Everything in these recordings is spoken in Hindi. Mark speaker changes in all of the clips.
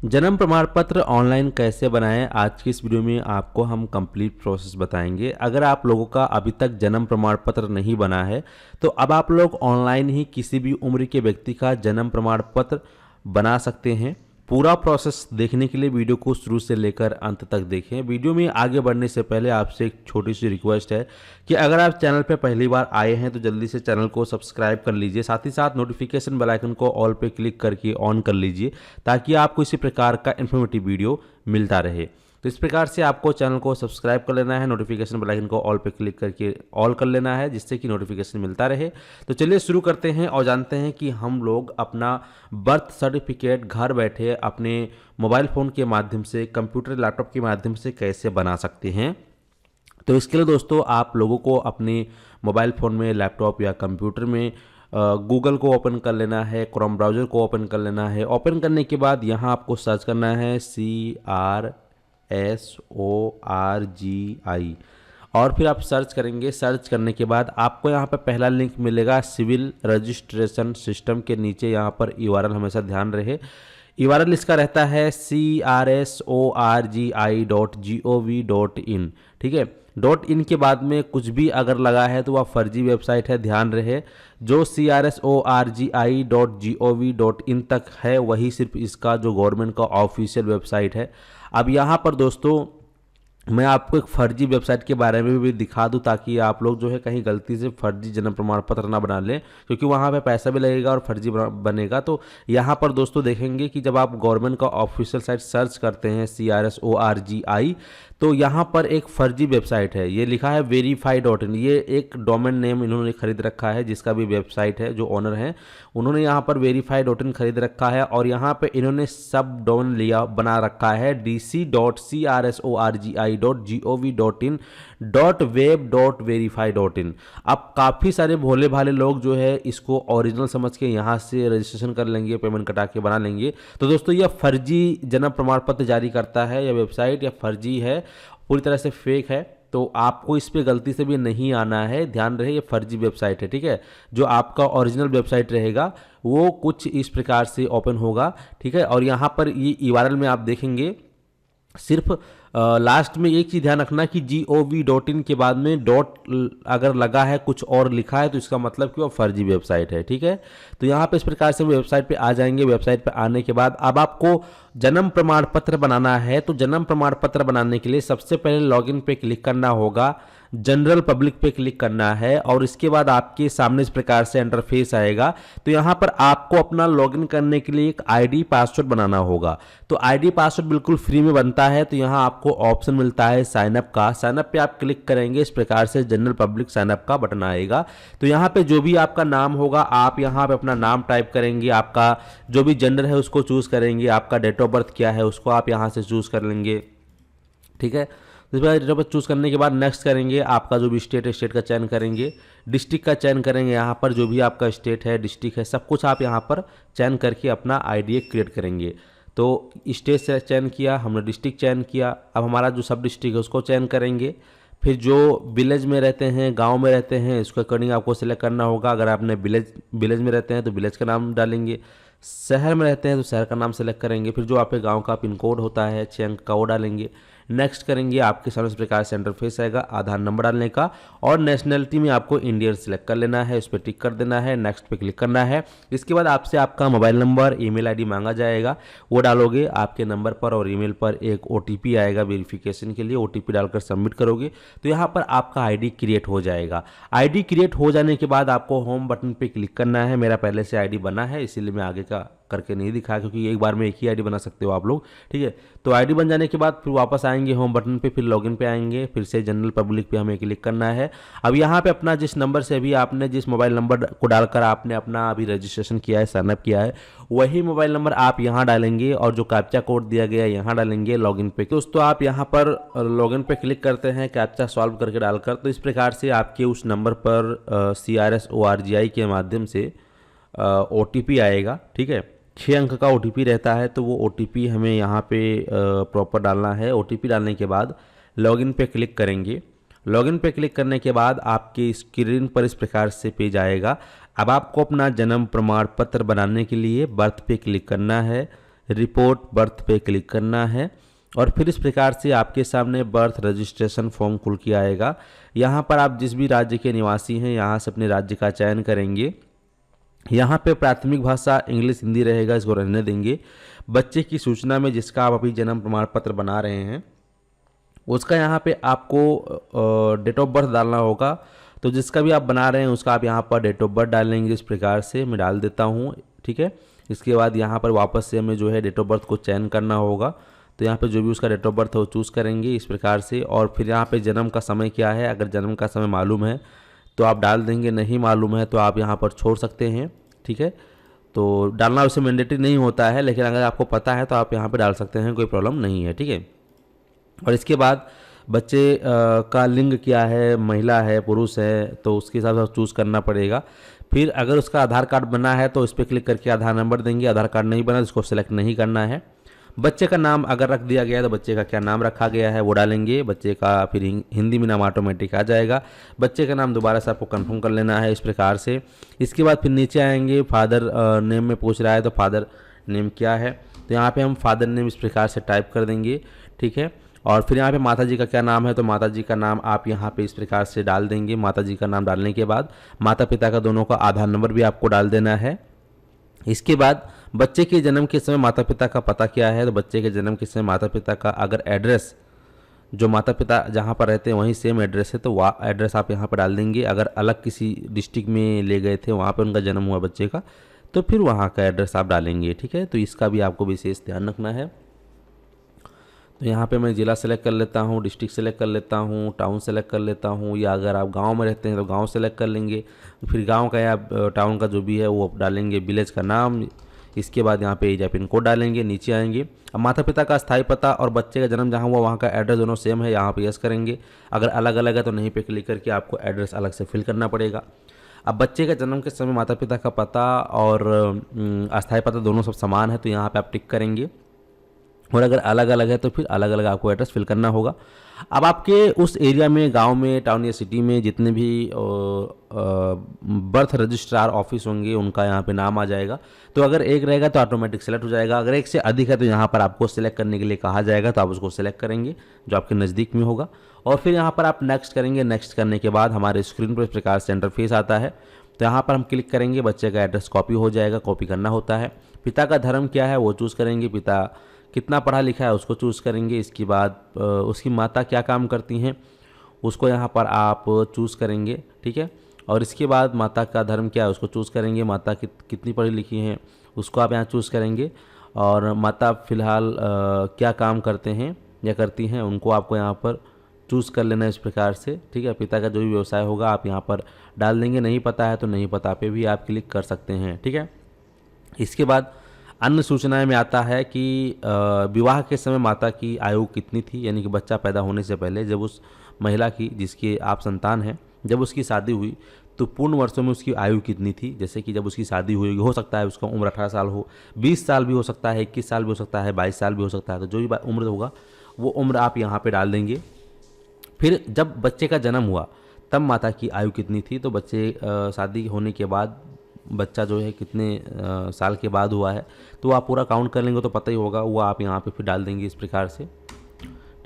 Speaker 1: जन्म प्रमाण पत्र ऑनलाइन कैसे बनाएं, आज की इस वीडियो में आपको हम कंप्लीट प्रोसेस बताएंगे। अगर आप लोगों का अभी तक जन्म प्रमाण पत्र नहीं बना है तो अब आप लोग ऑनलाइन ही किसी भी उम्र के व्यक्ति का जन्म प्रमाण पत्र बना सकते हैं। पूरा प्रोसेस देखने के लिए वीडियो को शुरू से लेकर अंत तक देखें। वीडियो में आगे बढ़ने से पहले आपसे एक छोटी सी रिक्वेस्ट है कि अगर आप चैनल पर पहली बार आए हैं तो जल्दी से चैनल को सब्सक्राइब कर लीजिए, साथ ही साथ नोटिफिकेशन बेल आइकन को ऑल पे क्लिक करके ऑन कर लीजिए ताकि आपको इसी प्रकार का इन्फॉर्मेटिव वीडियो मिलता रहे। तो इस प्रकार से आपको चैनल को सब्सक्राइब कर लेना है, नोटिफिकेशन बेल आइकन को ऑल पे क्लिक करके ऑल कर लेना है जिससे कि नोटिफिकेशन मिलता रहे। तो चलिए शुरू करते हैं और जानते हैं कि हम लोग अपना बर्थ सर्टिफिकेट घर बैठे अपने मोबाइल फ़ोन के माध्यम से, कंप्यूटर लैपटॉप के माध्यम से कैसे बना सकते हैं। तो इसके लिए दोस्तों आप लोगों को अपने मोबाइल फ़ोन में, लैपटॉप या कंप्यूटर में गूगल को ओपन कर लेना है, क्रोम ब्राउज़र को ओपन कर लेना है। ओपन करने के बाद यहाँ आपको सर्च करना है CRSORGI और फिर आप सर्च करेंगे। सर्च करने के बाद आपको यहाँ पर पहला लिंक मिलेगा सिविल रजिस्ट्रेशन सिस्टम के नीचे। यहाँ पर URL हमेशा ध्यान रहे, URL इसका रहता है CRSORGI.gov.in। ठीक है, .in के बाद में कुछ भी अगर लगा है तो वह फर्जी वेबसाइट है, ध्यान रहे। जो CRSORGI.gov.in तक है वही सिर्फ इसका जो गवर्नमेंट का ऑफिशियल वेबसाइट है। अब यहाँ पर दोस्तों मैं आपको एक फर्जी वेबसाइट के बारे में भी दिखा दूं ताकि आप लोग जो है कहीं गलती से फर्जी जन्म प्रमाण पत्र ना बना लें, क्योंकि वहाँ पे पैसा भी लगेगा और फर्जी बनेगा। तो यहाँ पर दोस्तों देखेंगे कि जब आप गवर्नमेंट का ऑफिशियल साइट सर्च करते हैं CRSORGI तो यहाँ पर एक फर्जी वेबसाइट है, ये लिखा है verify.in। ये एक डोमेन नेम इन्होंने खरीद रखा है, जिसका भी वेबसाइट है जो ओनर है उन्होंने यहाँ पर verify.in खरीद रखा है और यहाँ पे इन्होंने सब डोमेन लिया बना रखा है dc.crsorgi.gov.in.web.verify.in। अब काफ़ी सारे भोले भाले लोग जो है इसको ओरिजिनल समझ के यहाँ से रजिस्ट्रेशन कर लेंगे, पेमेंट कटा के बना लेंगे। तो दोस्तों यह फर्जी जन्म प्रमाण पत्र जारी करता है, यह वेबसाइट या फर्जी है, पूरी तरह से फेक है। तो आपको इस पे गलती से भी नहीं आना है, ध्यान रहे ये फर्जी वेबसाइट है। ठीक है, जो आपका ओरिजिनल वेबसाइट रहेगा वो कुछ इस प्रकार से ओपन होगा। ठीक है, और यहाँ पर ये URL में आप देखेंगे सिर्फ लास्ट में एक चीज़ ध्यान रखना कि gov.in के बाद में डॉट अगर लगा है, कुछ और लिखा है तो इसका मतलब कि वो फर्जी वेबसाइट है। ठीक है, तो यहाँ पे इस प्रकार से वेबसाइट पे आ जाएंगे। वेबसाइट पे आने के बाद अब आपको जन्म प्रमाण पत्र बनाना है। तो जन्म प्रमाण पत्र बनाने के लिए सबसे पहले लॉगिन पे क्लिक करना होगा, जनरल पब्लिक पे क्लिक करना है और इसके बाद आपके सामने इस प्रकार से इंटरफेस आएगा। तो यहाँ पर आपको अपना लॉगिन करने के लिए एक ID पासवर्ड बनाना होगा। तो ID पासवर्ड बिल्कुल फ्री में बनता है। तो यहाँ आपको ऑप्शन मिलता है साइन अप का, साइन अप पे आप क्लिक करेंगे, इस प्रकार से जनरल पब्लिक साइन अप का बटन आएगा। तो यहाँ पे जो भी आपका नाम होगा आप यहाँ पे अपना नाम टाइप करेंगे, आपका जो भी जेंडर है उसको चूज करेंगे, आपका डेट ऑफ बर्थ क्या है उसको आप यहाँ से चूज कर लेंगे। ठीक है, इस बार डेट ऑफ बर्थ चूज़ करने के बाद नेक्स्ट करेंगे, आपका जो भी स्टेट है स्टेट का चयन करेंगे, डिस्ट्रिक्ट का चयन करेंगे। यहाँ पर जो भी आपका स्टेट है, डिस्ट्रिक्ट है, सब कुछ आप यहाँ पर चयन करके अपना ID क्रिएट करेंगे। तो स्टेट से चयन किया हमने, डिस्ट्रिक्ट चयन किया, अब हमारा जो सब डिस्ट्रिक्ट है उसको चयन करेंगे। फिर जो विलेज में रहते हैं, गांव में रहते हैं, इसके अकॉर्डिंग आपको सिलेक्ट करना होगा। अगर आपने विलेज में रहते हैं तो विलेज का नाम डालेंगे, शहर में रहते हैं तो शहर का नाम सेलेक्ट करेंगे। फिर जो आपके गांव का पिन कोड होता है 6 अंक का वो डालेंगे। नेक्स्ट करेंगे, आपके सामने इस प्रकार से इंटरफेस आएगा आधार नंबर डालने का और नेशनलिटी में आपको इंडियन सेलेक्ट कर लेना है, उस पर टिक कर देना है, नेक्स्ट पे क्लिक करना है। इसके बाद आपसे आपका मोबाइल नंबर, ईमेल ID मांगा जाएगा, वो डालोगे। आपके नंबर पर और ईमेल पर एक OTP आएगा वेरिफिकेशन के लिए, OTP डालकर सबमिट करोगे तो यहाँ पर आपका ID क्रिएट हो जाएगा। ID क्रिएट हो जाने के बाद आपको होम बटन पे क्लिक करना है। मेरा पहले से ID बना है इसीलिए मैं आगे का करके नहीं दिखाया, क्योंकि एक बार में एक ही ID बना सकते हो आप लोग। ठीक है, तो ID बन जाने के बाद फिर वापस आएंगे होम बटन पे, फिर लॉगिन पे आएंगे, फिर से जनरल पब्लिक पे हमें क्लिक करना है। अब यहाँ पे अपना जिस नंबर से अभी आपने जिस मोबाइल नंबर को डालकर आपने अपना अभी रजिस्ट्रेशन किया है, साइनअप किया है, वही मोबाइल नंबर आप यहाँ डालेंगे और जो कैप्चा कोड दिया गया है यहाँ डालेंगे लॉगिन पे। दोस्तों आप यहाँ पर लॉगिन पे क्लिक करते हैं कैप्चा सॉल्व करके डालकर, तो इस प्रकार से आपके उस नंबर पर CRSORGI के माध्यम से OTP आएगा। ठीक है, 6 अंक का OTP रहता है, तो वो OTP हमें यहाँ पे प्रॉपर डालना है। OTP डालने के बाद लॉगिन पे क्लिक करेंगे। लॉगिन पे क्लिक करने के बाद आपके स्क्रीन पर इस प्रकार से पेज आएगा। अब आपको अपना जन्म प्रमाण पत्र बनाने के लिए बर्थ पे क्लिक करना है, रिपोर्ट बर्थ पे क्लिक करना है और फिर इस प्रकार से आपके सामने बर्थ रजिस्ट्रेशन फॉर्म खुल के आएगा। यहाँ पर आप जिस भी राज्य के निवासी हैं यहाँ से अपने राज्य का चयन करेंगे। यहाँ पे प्राथमिक भाषा इंग्लिश हिंदी रहेगा, इसको रहने देंगे। बच्चे की सूचना में जिसका आप अभी जन्म प्रमाण पत्र बना रहे हैं उसका यहाँ पे आपको डेट ऑफ बर्थ डालना होगा। तो जिसका भी आप बना रहे हैं उसका आप यहाँ पर डेट ऑफ बर्थ डालेंगे। इस प्रकार से मैं डाल देता हूँ, ठीक है। इसके बाद यहाँ पर वापस से हमें जो है डेट ऑफ बर्थ को चयन करना होगा। तो यहाँ पे जो भी उसका डेट ऑफ बर्थ है वो चूज़ करेंगे इस प्रकार से। और फिर यहाँ पे जन्म का समय क्या है, अगर जन्म का समय मालूम है तो आप डाल देंगे, नहीं मालूम है तो आप यहाँ पर छोड़ सकते हैं, ठीक है। तो डालना वैसे मैंडेटरी नहीं होता है, लेकिन अगर आपको पता है तो आप यहाँ पे डाल सकते हैं, कोई प्रॉब्लम नहीं है, ठीक है। और इसके बाद बच्चे का लिंग क्या है, महिला है पुरुष है, तो उसके हिसाब से चूज़ करना पड़ेगा। फिर अगर उसका आधार कार्ड बना है तो इस पर क्लिक करके आधार नंबर देंगे। आधार कार्ड नहीं बना तो इसको सेलेक्ट नहीं करना है। बच्चे का नाम अगर रख दिया गया है तो बच्चे का क्या नाम रखा गया है वो डालेंगे। बच्चे का फिर हिंदी में नाम ऑटोमेटिक आ जाएगा। बच्चे का नाम दोबारा से आपको कंफर्म कर लेना है इस प्रकार से। इसके बाद फिर नीचे आएंगे, फादर नेम में पूछ रहा है तो फादर नेम क्या है, तो यहाँ पे हम फादर नेम इस प्रकार से टाइप कर देंगे, ठीक है। और फिर यहाँ पे माता जी का क्या नाम है तो माता जी का नाम आप यहाँ पे इस प्रकार से डाल देंगे। माता जी का नाम डालने के बाद माता पिता का दोनों का आधार नंबर भी आपको डाल देना है। इसके बाद बच्चे के जन्म के समय माता पिता का पता क्या है, तो बच्चे के जन्म के समय माता पिता का अगर एड्रेस जो माता पिता जहाँ पर रहते हैं वहीं सेम एड्रेस है तो वह एड्रेस आप यहाँ पर डाल देंगे। अगर अलग किसी डिस्ट्रिक्ट में ले गए थे वहाँ पर उनका जन्म हुआ बच्चे का तो फिर वहाँ का एड्रेस आप डालेंगे, ठीक है। तो इसका भी आपको विशेष ध्यान रखना है। तो यहाँ पे मैं ज़िला सेलेक्ट कर लेता हूँ, डिस्ट्रिक्ट सेलेक्ट कर लेता हूँ, टाउन सेलेक्ट कर लेता हूँ, या अगर आप गांव में रहते हैं तो गांव सेलेक्ट कर लेंगे। फिर गांव का या टाउन का जो भी है वो डालेंगे, विलेज का नाम। इसके बाद यहाँ पे एज या पिन कोड डालेंगे, नीचे आएंगे। अब माता पिता का स्थायी पता और बच्चे का जन्म जहाँ हुआ वहाँ का एड्रेस दोनों सेम है, यहाँ पे यस करेंगे। अगर अलग अलग है तो नहीं पे क्लिक करके आपको एड्रेस अलग से फिल करना पड़ेगा। अब बच्चे के जन्म के समय माता पिता का पता और अस्थायी पता दोनों सब समान है तो यहाँ पे आप टिक करेंगे। और अगर अलग अलग है तो फिर अलग अलग आपको एड्रेस फिल करना होगा। अब आपके उस एरिया में, गांव में, टाउन या सिटी में जितने भी बर्थ रजिस्ट्रार ऑफिस होंगे उनका यहाँ पे नाम आ जाएगा। तो अगर एक रहेगा तो ऑटोमेटिक सेलेक्ट हो जाएगा। अगर एक से अधिक है तो यहाँ पर आपको सेलेक्ट करने के लिए कहा जाएगा, तो आप उसको सेलेक्ट करेंगे जो आपके नज़दीक में होगा। और फिर यहाँ पर आप नेक्स्ट करेंगे। नेक्स्ट करने के बाद हमारे स्क्रीन पर इस प्रकार से इंटरफेस आता है। तो यहाँ पर हम क्लिक करेंगे, बच्चे का एड्रेस कॉपी हो जाएगा, कॉपी करना होता है। पिता का धर्म क्या है वो चूज़ करेंगे, पिता कितना पढ़ा लिखा है उसको चूज़ करेंगे। इसके बाद उसकी माता क्या काम करती हैं उसको यहाँ पर आप चूज़ करेंगे, ठीक है। और इसके बाद माता का धर्म क्या है उसको चूज़ करेंगे। माता कितनी पढ़ी लिखी हैं उसको आप यहाँ चूज़ करेंगे। और माता फ़िलहाल क्या काम करते हैं या करती हैं उनको आपको यहाँ पर चूज़ कर लेना इस प्रकार से, ठीक है। पिता का जो भी व्यवसाय होगा आप यहाँ पर डाल देंगे। नहीं पता है तो नहीं पता पे भी आप क्लिक कर सकते हैं, ठीक है। इसके बाद अन्य सूचनाएं में आता है कि विवाह के समय माता की आयु कितनी थी, यानी कि बच्चा पैदा होने से पहले जब उस महिला की जिसकी आप संतान हैं जब उसकी शादी हुई तो पूर्ण वर्षों में उसकी आयु कितनी थी। जैसे कि जब उसकी शादी हुई हो सकता है उसका उम्र 18 साल हो, 20 साल भी हो सकता है, 21 साल भी हो सकता है, 22 साल भी हो सकता है। तो जो भी उम्र होगा वो उम्र आप यहाँ पर डाल देंगे। फिर जब बच्चे का जन्म हुआ तब माता की आयु कितनी थी, तो बच्चे शादी होने के बाद बच्चा जो है कितने साल के बाद हुआ है तो आप पूरा काउंट कर लेंगे तो पता ही होगा, वो आप यहाँ पे फिर डाल देंगे इस प्रकार से,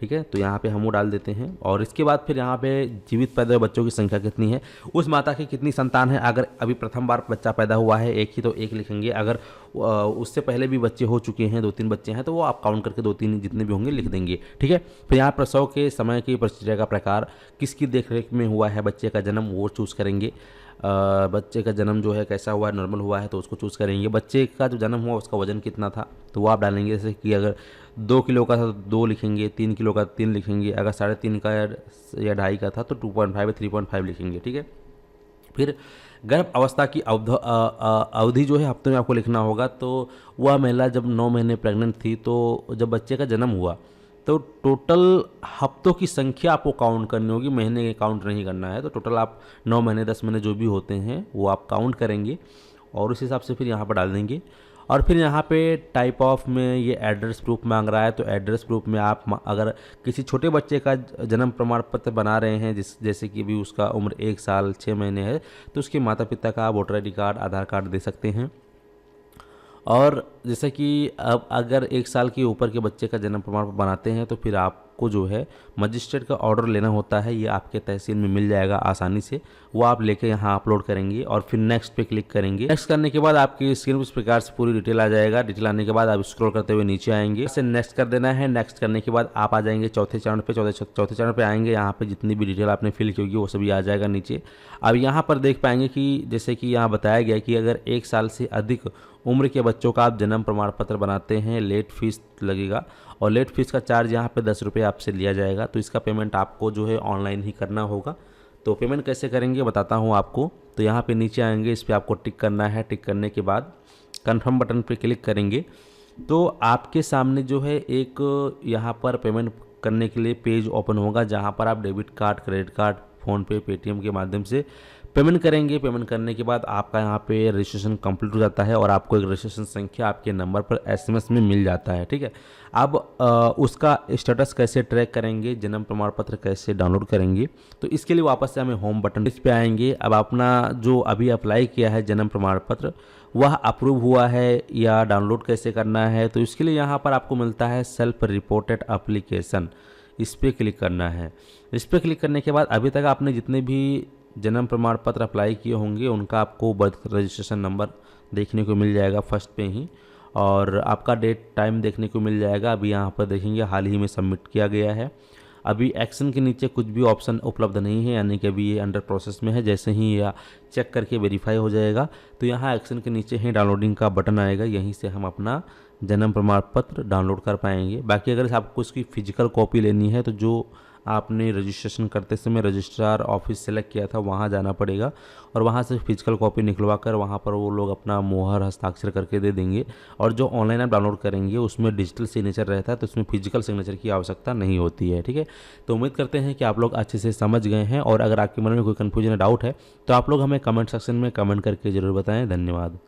Speaker 1: ठीक है। तो यहाँ पे हम वो डाल देते हैं। और इसके बाद फिर यहाँ पे जीवित पैदा हुए बच्चों की संख्या कितनी है, उस माता की कितनी संतान है। अगर अभी प्रथम बार बच्चा पैदा हुआ है एक ही तो एक लिखेंगे। अगर उससे पहले भी बच्चे हो चुके हैं, 2-3 बच्चे हैं, तो वो आप काउंट करके 2-3 जितने भी होंगे लिख देंगे, ठीक है। फिर यहाँ प्रसव के समय की प्रक्रिया का प्रकार, किसकी देखरेख में हुआ है बच्चे का जन्म, वो चूज़ करेंगे। बच्चे का जन्म जो है कैसा हुआ है, नॉर्मल हुआ है तो उसको चूज़ करेंगे। बच्चे का जो जन्म हुआ उसका वजन कितना था तो वो आप डालेंगे। जैसे कि अगर 2 किलो का था तो 2 लिखेंगे, 3 किलो का 3 लिखेंगे, अगर 3.5 का या 2.5 का था तो 2.5 या 3.5 लिखेंगे, ठीक है। फिर गर्भ अवस्था की अवधि जो है हफ्तों में आपको लिखना होगा। तो वह महिला जब 9 महीने प्रेग्नेंट थी तो जब बच्चे का जन्म हुआ तो टोटल हफ्तों की संख्या आपको काउंट करनी होगी, महीने काउंट नहीं करना है। तो टोटल आप 9 महीने 10 महीने जो भी होते हैं वो आप काउंट करेंगे और उस हिसाब से फिर यहाँ पर डाल देंगे। और फिर यहाँ पे टाइप ऑफ में ये एड्रेस प्रूफ मांग रहा है तो एड्रेस प्रूफ में आप अगर किसी छोटे बच्चे का जन्म प्रमाण पत्र बना रहे हैं जैसे कि भी उसका उम्र 1 साल 6 महीने है तो उसके माता पिता का वोटर ID कार्ड, आधार कार्ड दे सकते हैं। और जैसे कि अब अगर 1 साल के ऊपर के बच्चे का जन्म प्रमाण पत्र बनाते हैं तो फिर आपको जो है मजिस्ट्रेट का ऑर्डर लेना होता है। ये आपके तहसील में मिल जाएगा आसानी से, वो आप लेके यहाँ अपलोड करेंगे और फिर नेक्स्ट पे क्लिक करेंगे। नेक्स्ट करने के बाद आपकी स्क्रीन पर इस प्रकार से पूरी डिटेल आ जाएगा। डिटेल आने के बाद आप स्क्रॉल करते हुए नीचे आएंगे, इसे नेक्स्ट कर देना है। नेक्स्ट करने के बाद आप आ जाएंगे चौथे चरण पे। चौथे चरण पे आएंगे, यहाँ पे जितनी भी डिटेल आपने फिल की होगी वो सभी आ जाएगा नीचे। अब यहाँ पर देख पाएंगे कि जैसे कि यहाँ बताया गया कि अगर 1 साल से अधिक उम्र के बच्चों का आप जन्म प्रमाण पत्र बनाते हैं, लेट फीस लगेगा और लेट फीस का चार्ज यहाँ पे 10 रुपये आपसे लिया जाएगा। तो इसका पेमेंट आपको जो है ऑनलाइन ही करना होगा। तो पेमेंट कैसे करेंगे बताता हूँ आपको। तो यहाँ पे नीचे आएंगे, इस पर आपको टिक करना है। टिक करने के बाद कन्फर्म बटन पे क्लिक करेंगे तो आपके सामने जो है एक यहाँ पर पेमेंट करने के लिए पेज ओपन होगा, जहाँ पर आप debit card, credit card, PhonePe, Paytm के माध्यम से पेमेंट करेंगे। पेमेंट करने के बाद आपका यहाँ पे रजिस्ट्रेशन कंप्लीट हो जाता है और आपको एक रजिस्ट्रेशन संख्या आपके नंबर पर एसएमएस में मिल जाता है। ठीक है, अब उसका स्टेटस कैसे ट्रैक करेंगे, जन्म प्रमाण पत्र कैसे डाउनलोड करेंगे, तो इसके लिए वापस से हमें होम बटन इस पे आएंगे। अब अपना जो अभी अप्लाई किया है जन्म प्रमाण पत्र वह अप्रूव हुआ है या डाउनलोड कैसे करना है, तो इसके लिए यहाँ पर आपको मिलता है सेल्फ रिपोर्टेड एप्लीकेशन, इस पर क्लिक करना है। इस पर क्लिक करने के बाद अभी तक आपने जितने भी जन्म प्रमाण पत्र अप्लाई किए होंगे उनका आपको बर्थ रजिस्ट्रेशन नंबर देखने को मिल जाएगा फर्स्ट पे ही, और आपका डेट टाइम देखने को मिल जाएगा। अभी यहाँ पर देखेंगे हाल ही में सबमिट किया गया है। अभी एक्शन के नीचे कुछ भी ऑप्शन उपलब्ध नहीं है, यानी कि अभी ये अंडर प्रोसेस में है। जैसे ही यह चेक करके वेरीफाई हो जाएगा तो यहाँ एक्शन के नीचे ही डाउनलोडिंग का बटन आएगा, यहीं से हम अपना जन्म प्रमाण पत्र डाउनलोड कर पाएंगे। बाकी अगर आपको इसकी फिजिकल कॉपी लेनी है तो जो आपने रजिस्ट्रेशन करते समय रजिस्ट्रार ऑफिस सेलेक्ट किया था वहाँ जाना पड़ेगा और वहाँ से फिजिकल कॉपी निकलवा कर वहाँ पर वो लोग अपना मोहर हस्ताक्षर करके दे देंगे। और जो ऑनलाइन आप डाउनलोड करेंगे उसमें डिजिटल सिग्नेचर रहता है, तो उसमें फिजिकल सिग्नेचर की आवश्यकता नहीं होती है। ठीक है, तो उम्मीद करते हैं कि आप लोग अच्छे से समझ गए हैं, और अगर आपके मन में कोई कन्फ्यूजन या डाउट है तो आप लोग हमें कमेंट सेक्शन में कमेंट करके ज़रूर बताएँ। धन्यवाद।